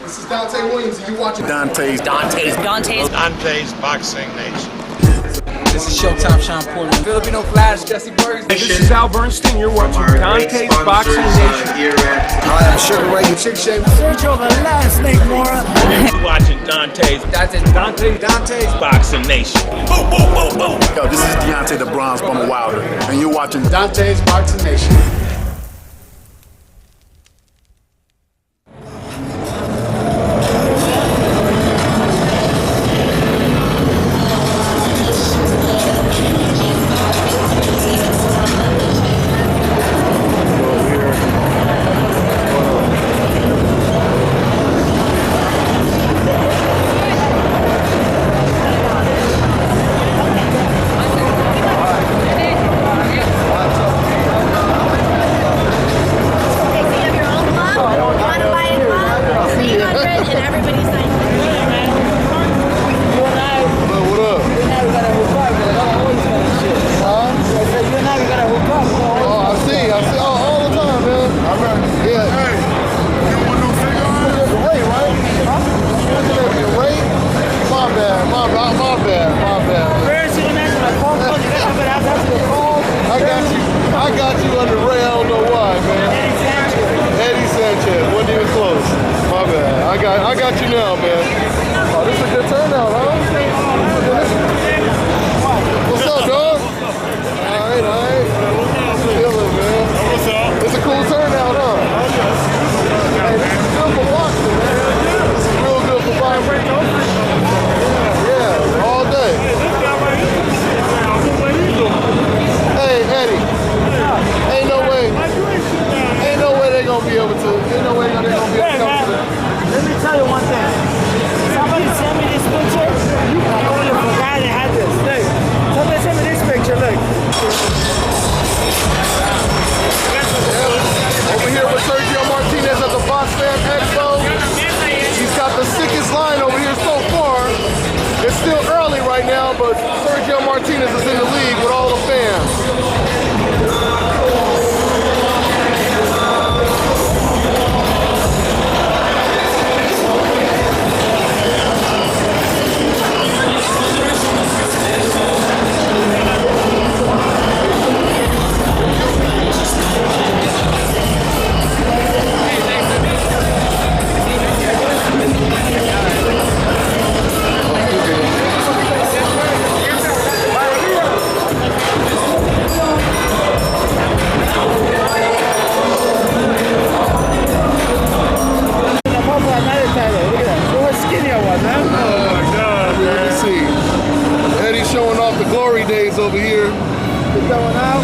This is Dante Williams, and you're watching Dante's Boxing Nation. This is Showtime Sean Porter. Filipino Flash, Jesse Burns. This is Al Bernstein. You're watching Dante's Boxing Nation. Hi, I'm Sugar Ray. Chick Shape. Sergio the last Snake Mora. You're watching Dante's Boxing Nation. Boom, boom, boom, boom. Yo, this is Deontay the Bronze Bomber Wilder, and you're watching Dante's Boxing Nation. I got you now, man. Oh, this is a good turnout, huh? What's up, dog? All right. Chilling, man. What's up? It's a cool turnout, huh? Hey, this is good for boxing, man. This is real good for boxing. Yeah, all day. Hey, Eddie. Ain't no way they're gonna be able to. Ain't no way they're gonna be able to come to that. Let me tell you one thing. Somebody sent me this picture. I only forgot they had this. Look. Somebody sent me this picture. Look. Over here with Sergio Martinez at the Box Fan Expo. He's got the sickest line over here so far. It's still early right now, but Sergio Martinez is in the lead with all the fans. Showing off the glory days over here. It's going out.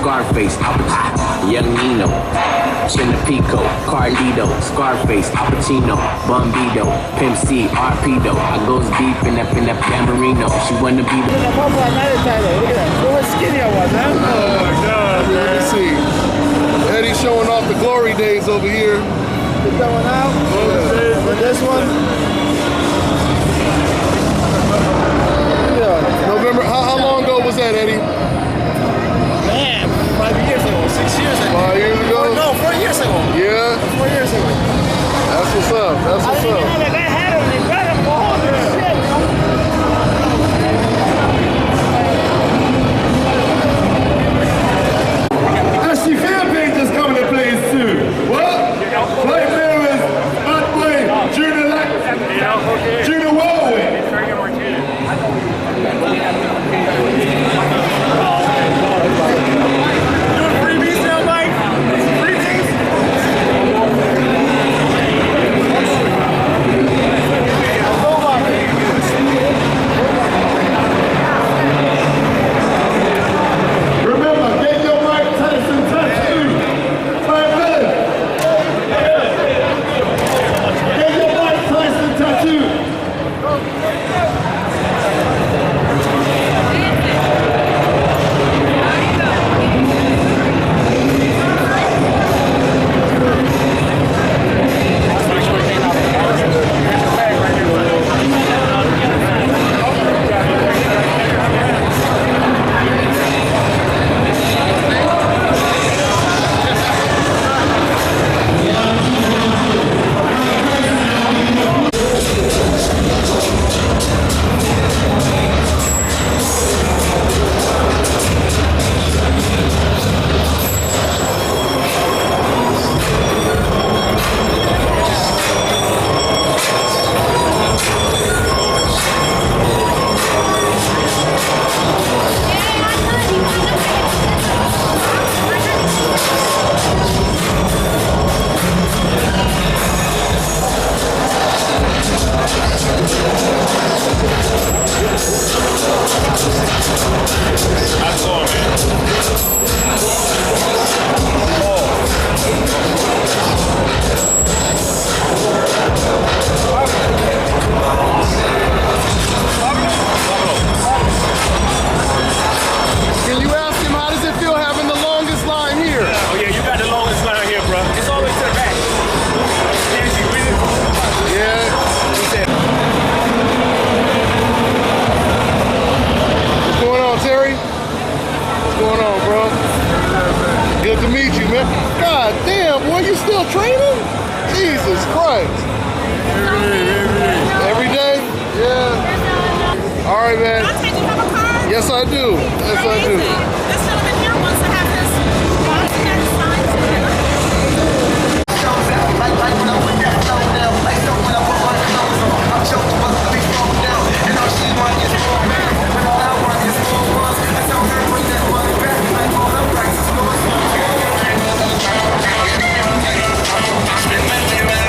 Scarface, Young Nino, Chinapico, Carlito, Scarface, Al Pacino, Bombito, Pimp C, Arpedo. I goes deep in that Bamberino. She wanna be the. Look at that. What skinny I was, huh? Oh my God, man. Let me see. Eddie showing off the glory days over here. It's going out. With this one. November. How long ago was that, Eddie? Man, 5 years ago, 6 years ago. 5 years ago? No, 4 years ago. Yeah? 4 years ago. That's what's up. That's what's I didn't up. even know that guy had it. They got him for all this shit, you know? still training? Jesus Christ. Every day? Yeah. All right, man. Dante, do you have a card? Yes, I do. Yes, I do. This gentleman here wants to have his box fan signed to him.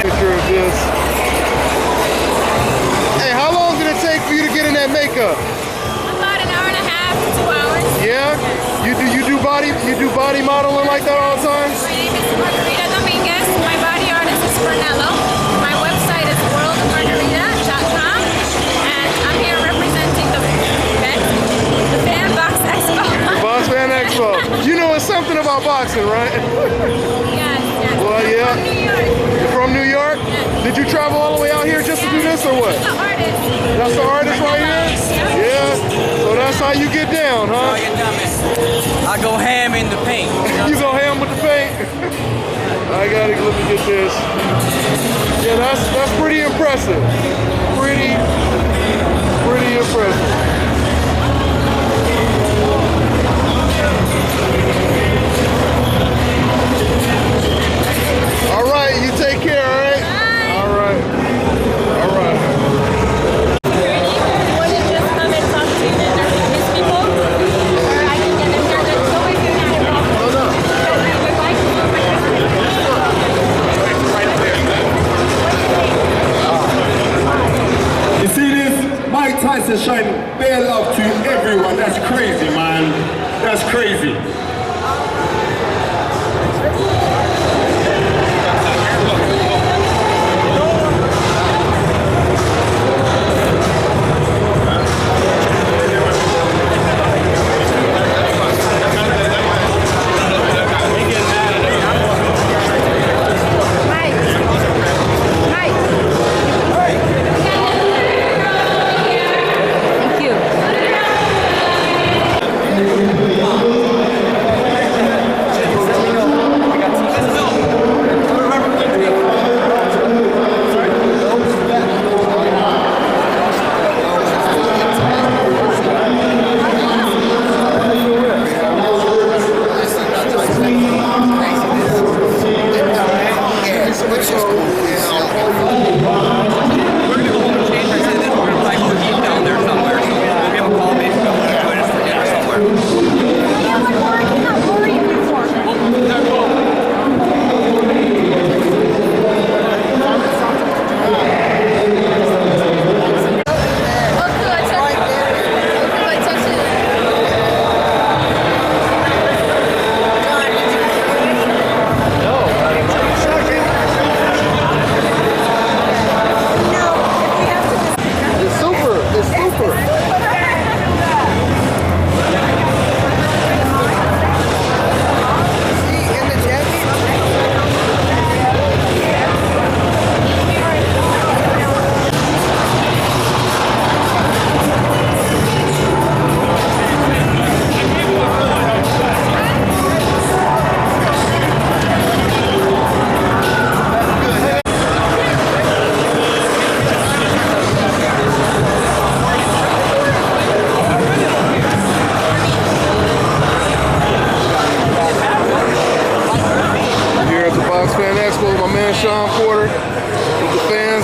Picture of this. Hey, how long did it take for you to get in that makeup? About an hour and a half to 2 hours. Yeah? You do body modeling like that all the time? My name is Margarita Dominguez. My body artist is Fernello. My website is worldofmargarita.com. And I'm here representing the Fan Box Expo. Box Fan Expo. You know it's something about boxing, right? Yes, yes. Well, yeah. From New York. You're from New York? Did you travel all the way out here just to do this or what? The artist. That's the artist right here? Yeah. So that's how you get down, huh? Oh, you're dumbest. I go ham in the paint. You go ham with the paint? I gotta let me get this. Yeah, that's pretty impressive. Pretty impressive. All right, you take care, all right? All right. All right. Want to just come and talk to his people? Or I can get them here. There's no way you can get them. Oh, no. You see this? Mike Tyson showing bare love to everyone. That's crazy, man. That's crazy. Thank you.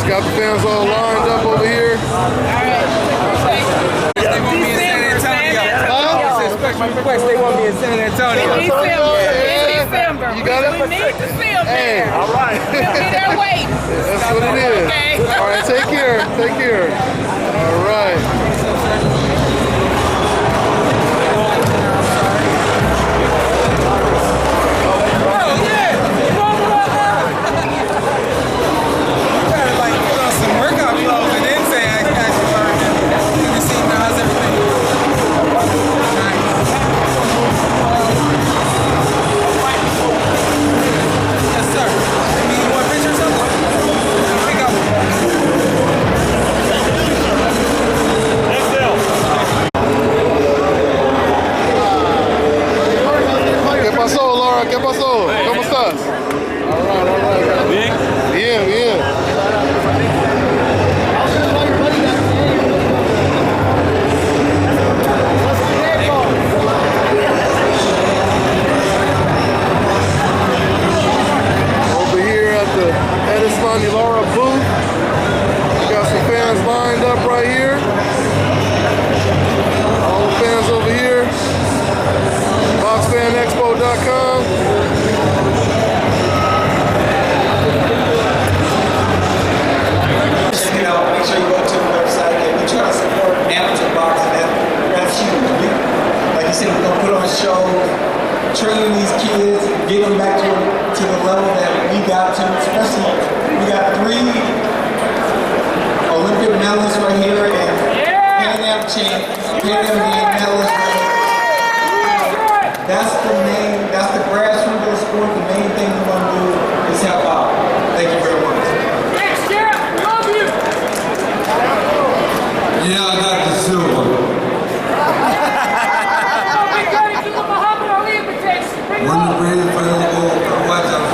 Got the fans all lined up over here. They want me in San Antonio. My request, they want me in San Antonio. In December. You got it? We need to film Hey, there. all right. We'll be there waiting. That's what it is. Okay. All right, take care. Take care. All right. Johnny Laura booth. Got some fans lined up right here. All the fans over here. BoxFanExpo.com. You know, make sure you go to the website and we try to support amateur boxing. That's huge. Like you said, we're gonna put on shows, training these kids, get them back to the level that we got to. Especially, we got 3 Olympic medalists right here and Pan Am champions, Pan Am medalists right here. That's the grassroots of the sport. The main thing we want to do is help out. Thank you very much. Yeah, I got the silver. When the brave fans go, watch out.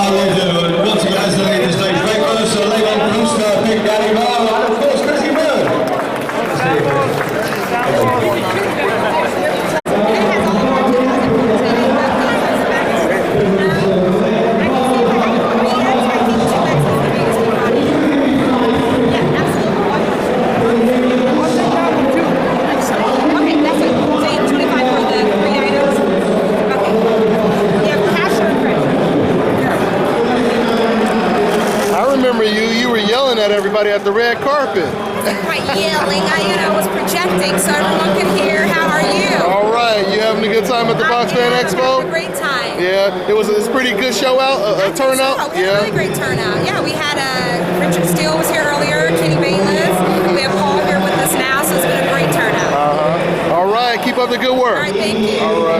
Ladies and gentlemen, once again, as the latest stage breakfast, so late on Bruce, Big Daddy Bob, and of course, Chrissy Bird. At everybody at the red carpet. Right, yelling. I was projecting so everyone could hear. How are you? All right, you having a good time at the Box Fan Expo? A great time. Yeah, it's a pretty good show out, turnout. We had a really great turnout. Yeah, we had Richard Steele was here earlier, Kenny Bayless. We have Paul here with us now, so it's been a great turnout. All right, keep up the good work. All right, thank you. All right.